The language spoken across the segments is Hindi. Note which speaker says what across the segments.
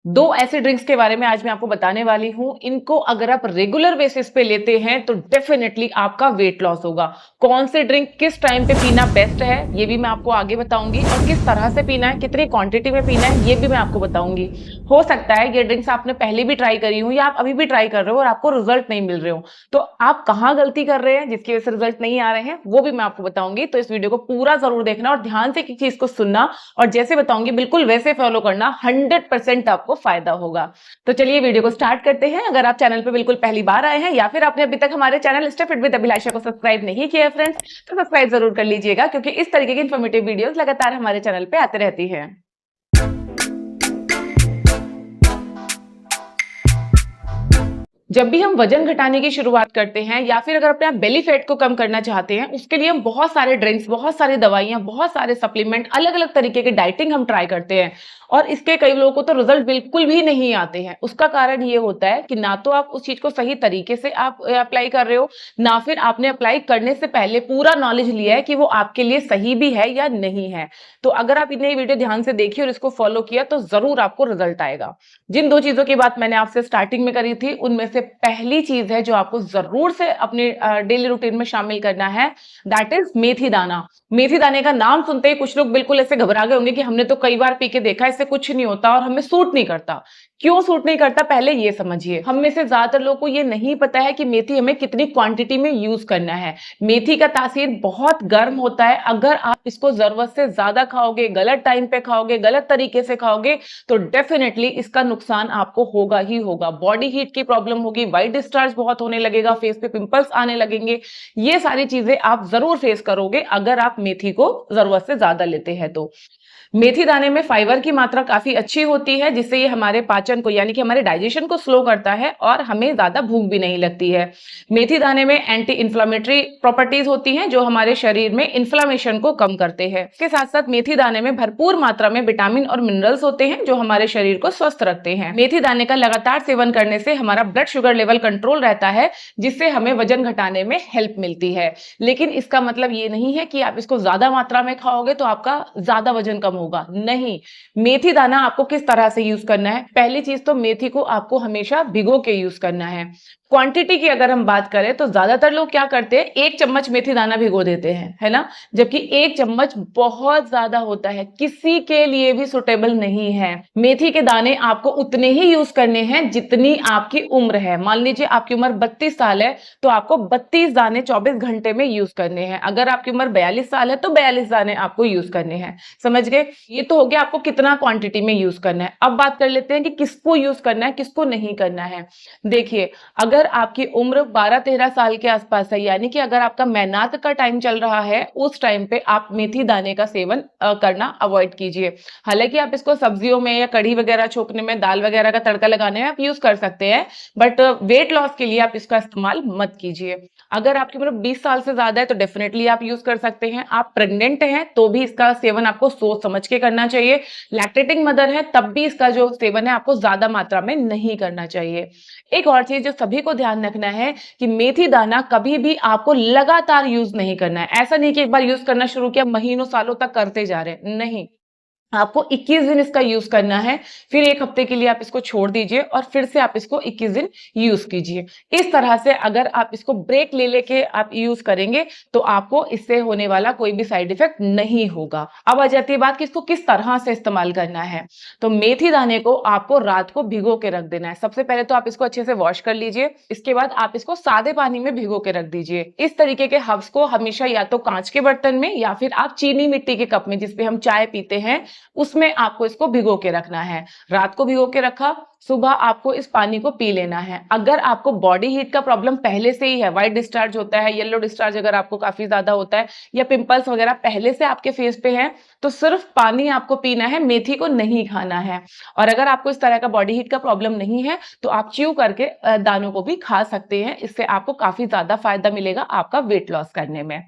Speaker 1: दो ऐसे ड्रिंक्स के बारे में आज मैं आपको बताने वाली हूं। इनको अगर आप रेगुलर बेसिस पे लेते हैं तो डेफिनेटली आपका वेट लॉस होगा। कौन से ड्रिंक किस टाइम पे पीना बेस्ट है ये भी मैं आपको आगे बताऊंगी, और किस तरह से पीना है, कितनी क्वांटिटी में पीना है ये भी मैं आपको बताऊंगी। हो सकता है ये ड्रिंक्स आपने पहले भी ट्राई करी हो या आप अभी भी ट्राई कर रहे हो और आपको रिजल्ट नहीं मिल रहे हो, तो आप कहाँ गलती कर रहे हैं जिसकी वजह से रिजल्ट नहीं आ रहे हैं वो भी मैं आपको बताऊंगी। तो इस वीडियो को पूरा जरूर देखना और ध्यान से किसी चीज को सुनना, और जैसे बताऊंगी बिल्कुल वैसे फॉलो करना। 100% आपको फायदा होगा। तो चलिए वीडियो को स्टार्ट करते हैं। अगर आप चैनल पे बिल्कुल पहली बार आए हैं या फिर आपने अभी तक हमारे चैनल स्टे फिट विद अभिलाषा को सब्सक्राइब नहीं किया है फ्रेंड्स, तो सब्सक्राइब जरूर कर लीजिएगा, क्योंकि इस तरीके की इन्फॉर्मेटिव वीडियोस लगातार हमारे चैनल पे आते रहती है। जब भी हम वजन घटाने की शुरुआत करते हैं या फिर अगर अपने बेली फैट को कम करना चाहते हैं, उसके लिए हम बहुत सारे ड्रिंक्स, बहुत सारी दवाइयां, बहुत सारे सप्लीमेंट, अलग अलग तरीके के डाइटिंग हम ट्राई करते हैं, और इसके कई लोगों को तो रिजल्ट बिल्कुल भी नहीं आते हैं। उसका कारण ये होता है कि ना तो आप उस चीज को सही तरीके से आप अप्लाई कर रहे हो, ना फिर आपने अप्लाई करने से पहले पूरा नॉलेज लिया है कि वो आपके लिए सही भी है या नहीं है। तो अगर आप इन्हें वीडियो ध्यान से देखिए और इसको फॉलो किया तो जरूर आपको रिजल्ट आएगा। जिन दो चीजों की बात मैंने आपसे स्टार्टिंग में करी थी, उनमें से पहली चीज है जो आपको जरूर से अपने डेली रूटीन में शामिल करना है, दैट इज मेथी दाना। मेथी दाने का नाम सुनते ही कुछ लोग बिल्कुल ऐसे घबरा गए होंगे कि हमने तो कई बार पी के देखा, इससे कुछ नहीं होता और हमें सूट नहीं करता। क्यों सूट नहीं करता पहले ये समझिए। हम में से ज्यादातर लोगों को ये नहीं पता है कि मेथी हमें कितनी क्वांटिटी में यूज करना है। मेथी का तासीर बहुत गर्म होता है। अगर आप इसको जरूरत से ज्यादा खाओगे, गलत टाइम पे खाओगे, गलत तरीके से खाओगे, तो डेफिनेटली इसका नुकसान आपको होगा ही होगा। बॉडी हीट की प्रॉब्लम होगी, वाइट डिस्चार्ज बहुत होने लगेगा, फेस पे पिंपल्स आने लगेंगे। ये सारी चीजें आप जरूर फेस करोगे अगर आप मेथी को जरूरत से ज्यादा लेते हैं तो। मेथी दाने में फाइबर की मात्रा काफी अच्छी होती है, जिससे ये हमारे पाचन को यानी कि हमारे डाइजेशन को स्लो करता है और हमें ज्यादा भूख भी नहीं लगती है। मेथी दाने में एंटी इंफ्लेमेटरी प्रॉपर्टीज होती हैं जो हमारे शरीर में इन्फ्लामेशन को कम करते हैं। इसके साथ साथ मेथी दाने में भरपूर मात्रा में विटामिन और मिनरल्स होते हैं जो हमारे शरीर को स्वस्थ रखते हैं। मेथी दाने का लगातार सेवन करने से हमारा ब्लड शुगर लेवल कंट्रोल रहता है, जिससे हमें वजन घटाने में हेल्प मिलती है। लेकिन इसका मतलब ये नहीं है कि आप इसको ज्यादा मात्रा में खाओगे तो आपका ज्यादा वजन कम होगा, नहीं। मेथी दाना आपको किस तरह से यूज करना है? पहली चीज तो मेथी को आपको हमेशा भिगो के यूज करना है। क्वांटिटी की अगर हम बात करें तो ज्यादातर लोग क्या करते हैं, 1 चम्मच मेथी दाना भिगो देते हैं, है ना, जबकि 1 चम्मच बहुत ज्यादा होता है, किसी के लिए भी सुटेबल नहीं है। मेथी के दाने आपको उतने ही यूज करने हैं जितनी आपकी उम्र है। मान लीजिए आपकी उम्र 32 साल है तो आपको 32 दाने 24 घंटे में यूज करने हैं। अगर आपकी उम्र 42 साल है तो 42 दाने आपको यूज करने हैं। समझ गए? ये तो हो गया आपको कितना क्वांटिटी में यूज करना है। अब बात कर लेते हैं कि किसको यूज करना है, किसको नहीं करना है। देखिए, अगर आपकी उम्र 12-13 साल के आसपास है, यानी कि अगर आपका मैनात का टाइम चल रहा है, उस टाइम पे आप मेथी दाने का सेवन करना अवॉइड कीजिए। हालांकि आप इसको सब्जियों में या कढ़ी वगैरह छोकने में, दाल वगैरह का तड़का लगाने में आप यूज कर सकते हैं, बट वेट लॉस के लिए आप इसका इस्तेमाल मत कीजिए। अगर आपकी उम्र 20 साल से ज्यादा है तो डेफिनेटली आप यूज कर सकते हैं। आप प्रेग्नेंट हैं तो भी इसका सेवन आपको सोच समझ के करना चाहिए। लैक्टेटिंग मदर है तब भी इसका जो सेवन है आपको ज्यादा मात्रा में नहीं करना चाहिए। एक और चीज जो सभी को ध्यान रखना है कि मेथी दाना कभी भी आपको लगातार यूज नहीं करना है। ऐसा नहीं कि एक बार यूज करना शुरू किया, महीनों सालों तक करते जा रहे हैं, नहीं। आपको 21 दिन इसका यूज करना है, फिर 1 हफ्ते के लिए आप इसको छोड़ दीजिए और फिर से आप इसको 21 दिन यूज कीजिए। इस तरह से अगर आप इसको ब्रेक ले लेके आप यूज करेंगे तो आपको इससे होने वाला कोई भी साइड इफेक्ट नहीं होगा। अब आ जाती है बात कि इसको किस तरह से इस्तेमाल करना है। तो मेथी दाने को आपको रात को भिगो के रख देना है। सबसे पहले तो आप इसको अच्छे से वॉश कर लीजिए, इसके बाद आप इसको सादे पानी में भिगो के रख दीजिए। इस तरीके के हब्स को हमेशा या तो कांच के बर्तन में या फिर आप चीनी मिट्टी के कप में, जिसपे हम चाय पीते हैं, उसमें आपको इसको भिगो के रखना है। रात को भिगो के रखा, सुबह आपको इस पानी को पी लेना है। अगर आपको बॉडी हीट का प्रॉब्लम पहले से ही है, व्हाइट डिस्चार्ज होता है, येलो डिस्चार्ज अगर आपको काफी ज्यादा होता है, या पिंपल्स वगैरह पहले से आपके फेस पे है, तो सिर्फ पानी आपको पीना है, मेथी को नहीं खाना है। और अगर आपको इस तरह का बॉडी हीट का प्रॉब्लम नहीं है तो आप च्यू करके दानों को भी खा सकते हैं। इससे आपको काफी ज्यादा फायदा मिलेगा आपका वेट लॉस करने में।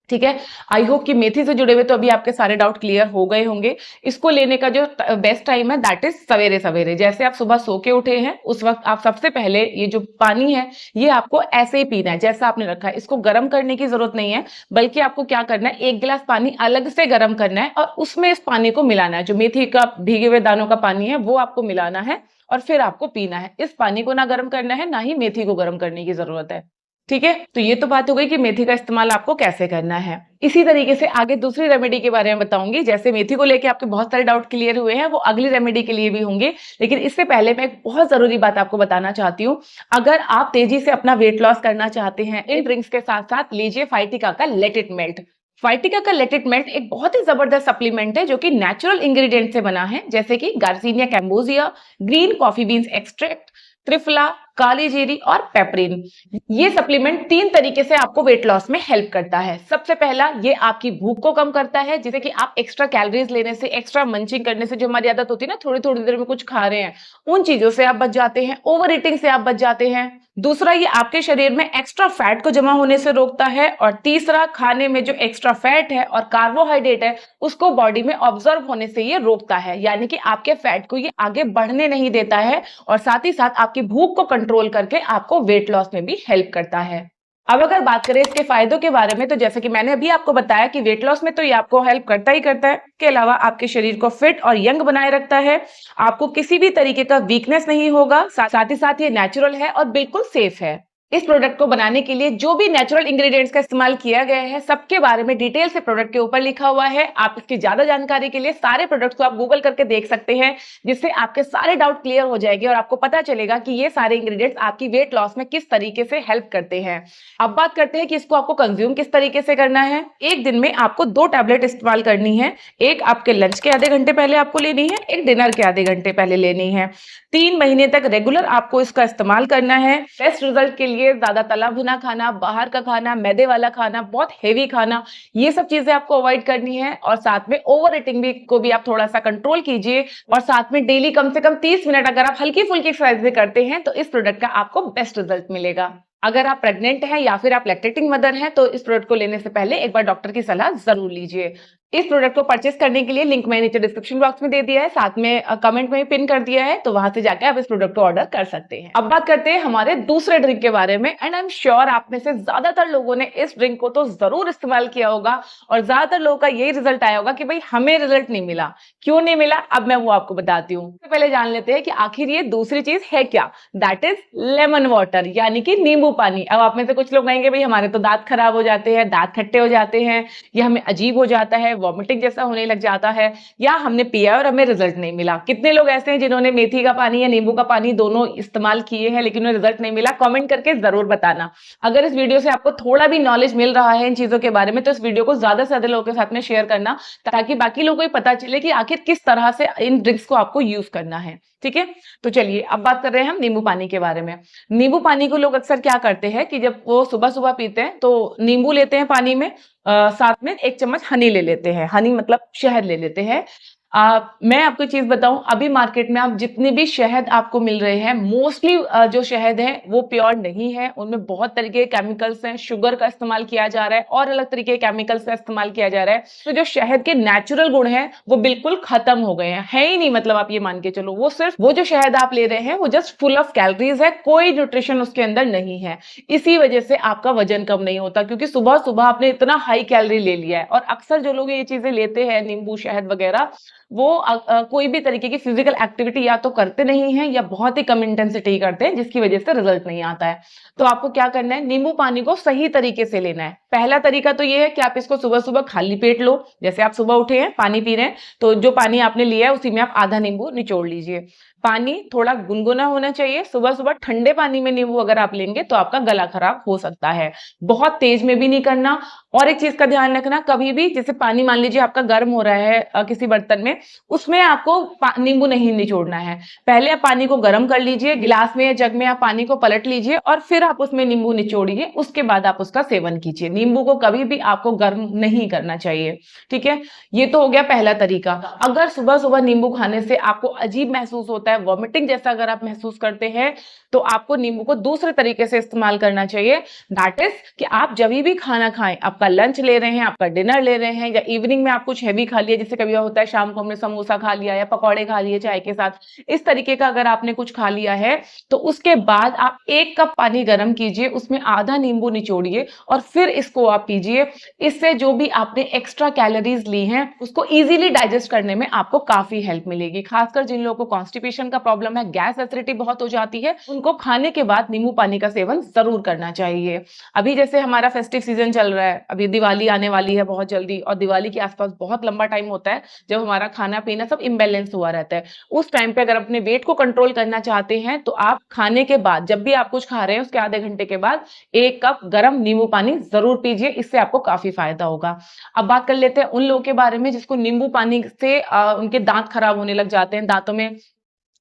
Speaker 1: ठीक है। आई होप कि मेथी से जुड़े हुए तो अभी आपके सारे डाउट क्लियर हो गए होंगे। इसको लेने का जो बेस्ट टाइम है दैट इज सवेरे सवेरे। जैसे आप सुबह सो के उठे हैं उस वक्त आप सबसे पहले ये जो पानी है ये आपको ऐसे ही पीना है जैसा आपने रखा है। इसको गर्म करने की जरूरत नहीं है, बल्कि आपको क्या करना है, 1 गिलास पानी अलग से गर्म करना है और उसमें इस पानी को मिलाना है। जो मेथी का भीगे हुए दानों का पानी है वो आपको मिलाना है और फिर आपको पीना है। इस पानी को ना गर्म करना है, ना ही मेथी को गर्म करने की जरूरत है। ठीक है, तो ये तो बात हो गई कि मेथी का इस्तेमाल आपको कैसे करना है। इसी तरीके से आगे दूसरी रेमेडी के बारे में बताऊंगी। जैसे मेथी को लेके आपके बहुत सारे डाउट क्लियर हुए हैं, वो अगली रेमेडी के लिए भी होंगे। लेकिन इससे पहले मैं एक बहुत जरूरी बात आपको बताना चाहती हूँ। अगर आप तेजी से अपना वेट लॉस करना चाहते हैं, इन ड्रिंक्स के साथ साथ लीजिए फाइटिका का लेट इट मेल्ट। फाइटिका का लेट इट मेल्ट एक बहुत ही जबरदस्त सप्लीमेंट है जो कि नेचुरल इंग्रेडिएंट से बना है, जैसे कि garcinia cambogia, green coffee beans extract, triphala, काली जीरी और पेपरिन। ये सप्लीमेंट 3 तरीके से आपको वेट लॉस में हेल्प करता है। सबसे पहला, ये आपकी भूख को कम करता है, जिससे कि आप एक्स्ट्रा कैलोरीज लेने से, एक्स्ट्रा मंचिंग करने से, जो हमारी आदत होती है ना थोड़ी थोड़ी देर में कुछ खा रहे हैं, उन चीजों से आप बच जाते हैं, ओवर ईटिंग से आप बच जाते हैं। दूसरा, ये आपके शरीर में एक्स्ट्रा फैट को जमा होने से रोकता है। और तीसरा, खाने में जो एक्स्ट्रा फैट है और कार्बोहाइड्रेट है उसको बॉडी में ऑब्जर्व होने से ये रोकता है, यानी कि आपके फैट को ये आगे बढ़ने नहीं देता है और साथ ही साथ आपकी भूख को कंट्रोल करके आपको वेट लॉस में भी हेल्प करता है। अब अगर बात करें इसके फायदों के बारे में, तो जैसे कि मैंने अभी आपको बताया कि वेट लॉस में तो ये आपको हेल्प करता ही करता है, के अलावा आपके शरीर को फिट और यंग बनाए रखता है। आपको किसी भी तरीके का वीकनेस नहीं होगा, साथ ही साथ ये नेचुरल है और बिल्कुल सेफ है। इस प्रोडक्ट को बनाने के लिए जो भी नेचुरल इंग्रेडिएंट्स का इस्तेमाल किया गया है, सबके बारे में डिटेल से प्रोडक्ट के ऊपर लिखा हुआ है। आप इसकी ज्यादा जानकारी के लिए सारे प्रोडक्ट्स को आप गूगल करके देख सकते हैं, जिससे आपके सारे डाउट क्लियर हो जाएंगे और आपको पता चलेगा कि ये सारे इंग्रेडिएंट्स आपकी वेट लॉस में किस तरीके से हेल्प करते हैं। अब बात करते हैं कि इसको आपको कंज्यूम किस तरीके से करना है। एक दिन में आपको 2 टैबलेट इस्तेमाल करनी है। एक आपके लंच के आधे घंटे पहले आपको लेनी है, एक डिनर के आधे घंटे पहले लेनी है। 3 महीने तक रेगुलर आपको इसका इस्तेमाल करना है। बेस्ट रिजल्ट के लिए ज्यादा तला भुना खाना, बाहर का खाना, मैदे वाला खाना, बहुत हेवी खाना, ये सब चीजें आपको अवॉइड करनी है। और साथ में ओवर ईटिंग भी को भी आप थोड़ा सा कंट्रोल कीजिए। और साथ में डेली कम से कम 30 मिनट अगर आप हल्की फुल्की एक्सरसाइज भी करते हैं तो इस प्रोडक्ट का आपको बेस्ट रिजल्ट मिलेगा। अगर आप प्रेग्नेंट हैं या फिर आप लैक्टेटिंग मदर हैं तो इस प्रोडक्ट को लेने से पहले एक बार डॉक्टर की सलाह जरूर लीजिए। इस प्रोडक्ट को परचेस करने के लिए लिंक मैंने नीचे डिस्क्रिप्शन बॉक्स में दे दिया है, साथ में कमेंट में भी पिन कर दिया है, तो वहां से जाकर आप इस प्रोडक्ट को ऑर्डर कर सकते हैं। अब बात करते हैं हमारे दूसरे ड्रिंक के बारे में। एंड आई एम श्योर आप में से ज्यादातर लोगों ने इस ड्रिंक को तो जरूर इस्तेमाल किया होगा और ज्यादातर लोगों का यही रिजल्ट आया होगा कि भाई हमें रिजल्ट नहीं मिला। क्यों नहीं मिला, अब मैं वो आपको बताती हूँ। सबसे पहले जान लेते हैं कि आखिर ये दूसरी चीज है क्या। दैट इज लेमन वाटर, यानी कि नींबू पानी। अब आप में से कुछ लोग कहेंगे भाई हमारे तो दांत खराब हो जाते हैं, दांत खट्टे हो जाते हैं, या हमें अजीब हो जाता है, वॉमिटिंग जैसा होने लग जाता है, या हमने पिया और हमें रिजल्ट नहीं मिला। कितने लोग ऐसे हैं जिन्होंने मेथी का पानी या नींबू का पानी दोनों इस्तेमाल किए हैं लेकिन उन्हें रिजल्ट नहीं मिला? कमेंट करके जरूर बताना। अगर इस वीडियो से आपको थोड़ा भी नॉलेज मिल रहा है इन चीजों के बारे में तो इस वीडियो को ज्यादा से ज्यादा लोगों के साथ में शेयर करना, ताकि बाकी लोगों को पता चले कि आखिर किस तरह से इन ड्रिंक्स को आपको यूज करना है। ठीक है, तो चलिए अब बात कर रहे हैं हम नींबू पानी के बारे में। नींबू पानी को लोग अक्सर क्या करते हैं कि जब वो सुबह सुबह पीते हैं तो नींबू लेते हैं पानी में, साथ में 1 चम्मच हनी ले लेते हैं। हनी मतलब शहद ले लेते हैं। मैं आपको चीज बताऊं, अभी मार्केट में आप जितने भी शहद आपको मिल रहे हैं, मोस्टली जो शहद है वो प्योर नहीं है। उनमें बहुत तरीके के केमिकल्स हैं, शुगर का इस्तेमाल किया जा रहा है और अलग तरीके के केमिकल्स का इस्तेमाल किया जा रहा है। तो जो शहद के नेचुरल गुण हैं वो बिल्कुल खत्म हो गए हैं, है ही नहीं। मतलब आप ये मान के चलो वो सिर्फ वो जो शहद आप ले रहे हैं वो जस्ट फुल ऑफ कैलोरीज है, कोई न्यूट्रिशन उसके अंदर नहीं है। इसी वजह से आपका वजन कम नहीं होता, क्योंकि सुबह सुबह आपने इतना हाई कैलोरी ले लिया है। और अक्सर जो लोग ये चीजें लेते हैं, नींबू शहद वगैरह, वो कोई भी तरीके की फिजिकल एक्टिविटी या तो करते नहीं है या बहुत ही कम इंटेंसिटी करते हैं, जिसकी वजह से रिजल्ट नहीं आता है। तो आपको क्या करना है, नींबू पानी को सही तरीके से लेना है। पहला तरीका तो ये है कि आप इसको सुबह सुबह खाली पेट लो। जैसे आप सुबह उठे हैं, पानी पी रहे हैं, तो जो पानी आपने लिया है उसी में आप आधा नींबू निचोड़ लीजिए। पानी थोड़ा गुनगुना होना चाहिए। सुबह सुबह ठंडे पानी में नींबू अगर आप लेंगे तो आपका गला खराब हो सकता है। बहुत तेज में भी नहीं करना। और एक चीज का ध्यान रखना, कभी भी जैसे पानी मान लीजिए आपका गर्म हो रहा है किसी बर्तन में, उसमें आपको नींबू नहीं निचोड़ना है। पहले आप पानी को गर्म कर लीजिए, गिलास में या जग में आप पानी को पलट लीजिए और फिर आप उसमें नींबू निचोड़िए, उसके बाद आप उसका सेवन कीजिए। नींबू को कभी भी आपको गर्म नहीं करना चाहिए, ठीक है। ये तो हो गया पहला तरीका। अगर सुबह सुबह नींबू खाने से आपको अजीब महसूस होता है, वॉमिटिंग जैसा अगर आप महसूस करते हैं, तो आपको नींबू को दूसरे तरीके से इस्तेमाल करना चाहिए। दैट इज कि आप जब भी खाना खाएं, आपका लंच ले रहे हैं, आपका डिनर ले रहे हैं, या इवनिंग में आप कुछ हैवी खा लिया, जैसे कभी होता है शाम को हमने समोसा खा लिया या पकौड़े खा लिए चाय के साथ, इस तरीके का अगर आपने कुछ खा लिया है, तो उसके बाद आप 1 कप पानी गर्म कीजिए, उसमें आधा नींबू निचोड़िए और फिर इसको आप पीजिए। इससे जो भी आपने एक्स्ट्रा कैलोरीज ली हैं उसको इजीली डाइजेस्ट करने में आपको काफी हेल्प मिलेगी। खासकर जिन लोगों को कॉन्स्टिपेशन का प्रॉब्लम है, गैस एसिडिटी बहुत हो जाती है, उनको खाने के बाद नींबू पानी का सेवन जरूर करना चाहिए। अभी जैसे हमारा फेस्टिव सीजन चल रहा है, अभी दिवाली आने वाली है बहुत जल्दी, और दिवाली के आसपास बहुत लंबा टाइम होता है जब हमारा खाना पीना सब इम्बेलेंस हुआ रहता है। उस टाइम पे अगर अपने वेट को कंट्रोल करना चाहते हैं, तो आप खाने के बाद, जब भी आप कुछ खा रहे हैं उसके आधे घंटे के बाद 1 कप गर्म नींबू पानी जरूर पीजिए, इससे आपको काफी फायदा होगा। अब बात कर लेते हैं उन लोगों के बारे में जिसको नींबू पानी से उनके दांत खराब होने लग जाते हैं, दांतों में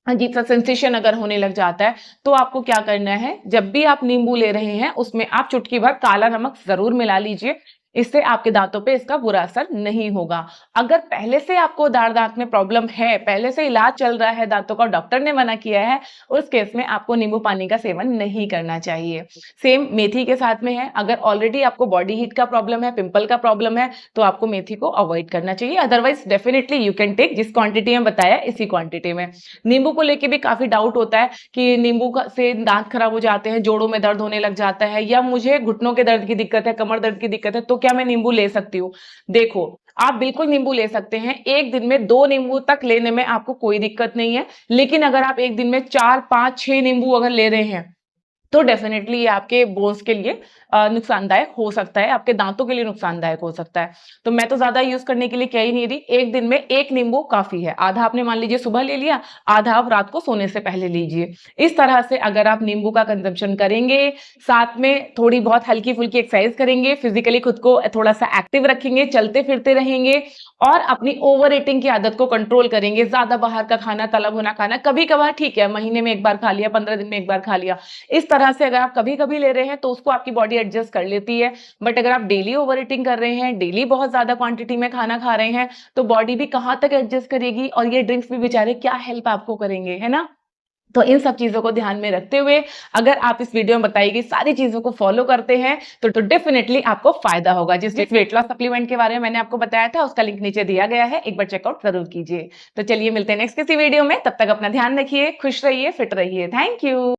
Speaker 1: अजीब सा सेंसेशन अगर होने लग जाता है, तो आपको क्या करना है, जब भी आप नींबू ले रहे हैं उसमें आप चुटकी भर काला नमक जरूर मिला लीजिए। इससे आपके दांतों पे इसका बुरा असर नहीं होगा। अगर पहले से आपको दांत में प्रॉब्लम है, पहले से इलाज चल रहा है दांतों का, डॉक्टर ने मना किया है, उस केस में आपको नींबू पानी का सेवन नहीं करना चाहिए। सेम मेथी के साथ में है, अगर ऑलरेडी आपको बॉडी हीट का प्रॉब्लम है, पिंपल का प्रॉब्लम है, तो आपको मेथी को अवॉइड करना चाहिए। Otherwise definitely you can take जिस क्वांटिटी में बताया इसी क्वांटिटी में। नींबू को लेके भी काफी डाउट होता है कि नींबू से दांत खराब हो जाते हैं, जोड़ों में दर्द होने लग जाता है, या मुझे घुटनों के दर्द की दिक्कत है, कमर दर्द की दिक्कत है, तो क्या मैं नींबू ले सकती हूँ? देखो, आप बिल्कुल नींबू ले सकते हैं। एक दिन में 2 नींबू तक लेने में आपको कोई दिक्कत नहीं है। लेकिन अगर आप एक दिन में 4, 5, 6 नींबू अगर ले रहे हैं, तो डेफिनेटली ये आपके बोन्स के लिए नुकसानदायक हो सकता है, आपके दांतों के लिए नुकसानदायक हो सकता है। तो मैं तो ज्यादा यूज करने के लिए कह ही नहीं रही। एक दिन में 1 नींबू काफी है। आधा आपने मान लीजिए सुबह ले लिया, आधा आप रात को सोने से पहले लीजिए। इस तरह से अगर आप नींबू का कंजम्पशन करेंगे, साथ में थोड़ी बहुत हल्की फुल्की एक्सरसाइज करेंगे, फिजिकली खुद को थोड़ा सा एक्टिव रखेंगे, चलते फिरते रहेंगे, और अपनी ओवर ईटिंग की आदत को कंट्रोल करेंगे, ज्यादा बाहर का खाना, तला भुना खाना कभी कभार ठीक है, महीने में 1 बार खा लिया, 15 दिन में 1 बार खा लिया, इस तरह से अगर आप कभी कभी ले रहे हैं तो उसको आपकी बॉडी एडजस्ट कर लेती है। बट अगर आप डेली ओवर ईटिंग कर रहे हैं, डेली बहुत ज्यादा क्वांटिटी में खाना खा रहे हैं, तो बॉडी भी कहां तक एडजस्ट करेगी, और ये ड्रिंक्स भी बेचारे क्या हेल्प आपको करेंगे, है ना। तो इन सब चीजों को ध्यान में रखते हुए अगर आप इस वीडियो में बताई गई सारी चीजों को फॉलो करते हैं, तो डेफिनेटली आपको फायदा होगा। जिस वेट लॉस सप्लीमेंट के बारे में मैंने आपको बताया था, उसका लिंक नीचे दिया गया है, एक बार चेकआउट जरूर कीजिए। तो चलिए मिलते हैं नेक्स्ट किसी वीडियो में, तब तक अपना ध्यान रखिए, खुश रहिए, फिट रहिए। Thank you.